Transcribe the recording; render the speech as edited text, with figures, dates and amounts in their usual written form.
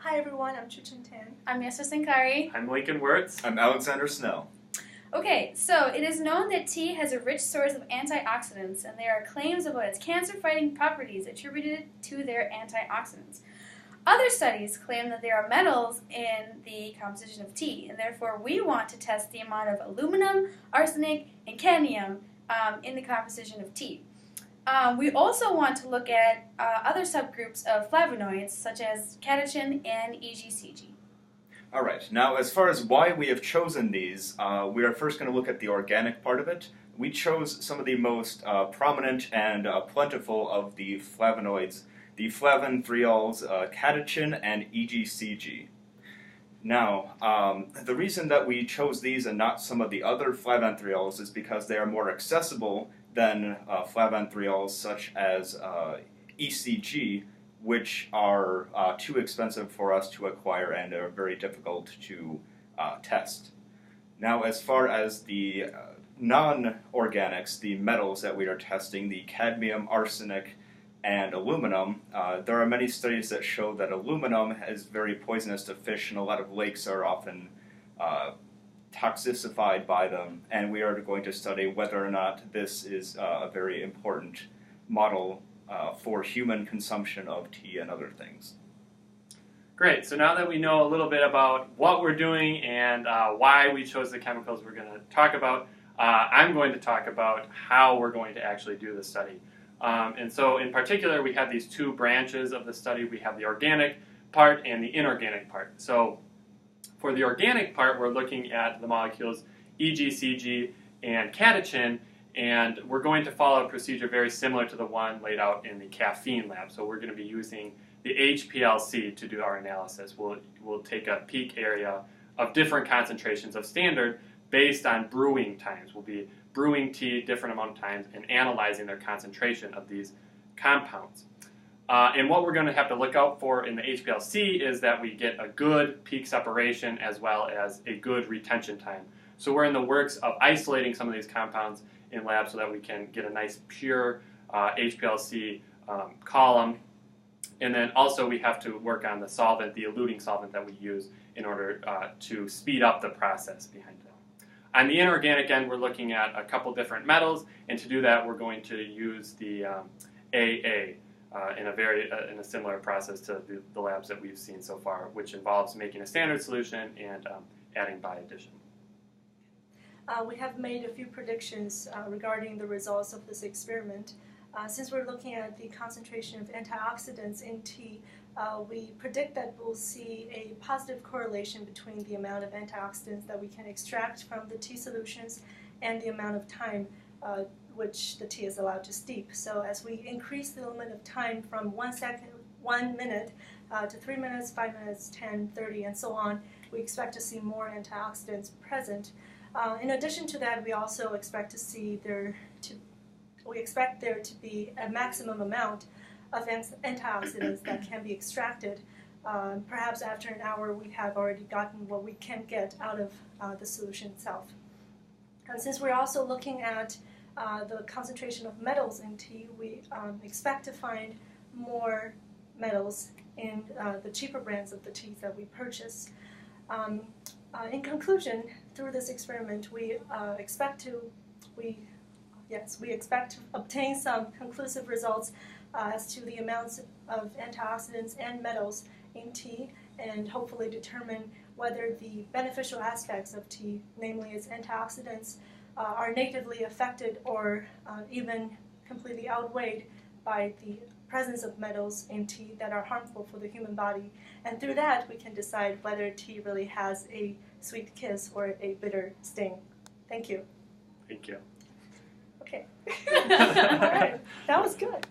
Hi everyone, I'm Chuchen. I'm Yessra Sankari. I'm Wurtz. I'm Alexander Snell. Okay, so it is known that tea has a rich source of antioxidants, and there are claims about its cancer-fighting properties attributed to their antioxidants. Other studies claim that there are metals in the composition of tea, and therefore we want to test the amount of aluminum, arsenic, and cadmium in the composition of tea. We also want to look at other subgroups of flavonoids, such as catechin and EGCG. All right, now as far as why we have chosen these, we are first going to look at the organic part of it. We chose some of the most prominent and plentiful of the flavonoids, the flavonthiols, catechin and EGCG. Now, the reason that we chose these and not some of the other flavonthiols is because they are more accessible than flavonthiols such as ECG, which are too expensive for us to acquire and are very difficult to test. Now, as far as the non-organics, the metals that we are testing, the cadmium, arsenic, and aluminum, there are many studies that show that aluminum is very poisonous to fish, and a lot of lakes are often toxicified by them, and we are going to study whether or not this is a very important model for human consumption of tea and other things. Great, so now that we know a little bit about what we're doing and why we chose the chemicals we're going to talk about, I'm going to talk about how we're going to actually do the study. And so in particular, we have these two branches of the study. We have the organic part and the inorganic part. So for the organic part, we're looking at the molecules EGCG and catechin, and we're going to follow a procedure very similar to the one laid out in the caffeine lab. So we're going to be using the HPLC to do our analysis. We'll take a peak area of different concentrations of standard based on brewing times. We'll be brewing tea different amount of times and analyzing their concentration of these compounds. And what we're going to have to look out for in the HPLC is that we get a good peak separation as well as a good retention time. So we're in the works of isolating some of these compounds in lab so that we can get a nice pure HPLC column. And then also we have to work on the solvent, the eluting solvent that we use in order to speed up the process behind it. On the inorganic end, we're looking at a couple different metals, and to do that, we're going to use the AA in a similar process to the labs that we've seen so far, which involves making a standard solution and adding by addition. We have made a few predictions regarding the results of this experiment. Since we're looking at the concentration of antioxidants in tea, we predict that we'll see a positive correlation between the amount of antioxidants that we can extract from the tea solutions and the amount of time which the tea is allowed to steep. So as we increase the limit of time from 1 minute to 3 minutes, 5 minutes, 10, 30, and so on, we expect to see more antioxidants present. In addition to that, we also expect to see there to be a maximum amount of antioxidants that can be extracted. Perhaps after an hour, we have already gotten what we can get out of the solution itself. And since we're also looking at the concentration of metals in tea, we expect to find more metals in the cheaper brands of the teas that we purchase. In conclusion, through this experiment, we expect to obtain some conclusive results as to the amounts of antioxidants and metals in tea, and hopefully determine whether the beneficial aspects of tea, namely its antioxidants, are negatively affected or even completely outweighed by the presence of metals in tea that are harmful for the human body. And through that, we can decide whether tea really has a sweet kiss or a bitter sting. Thank you. Thank you. Okay. All right. That was good.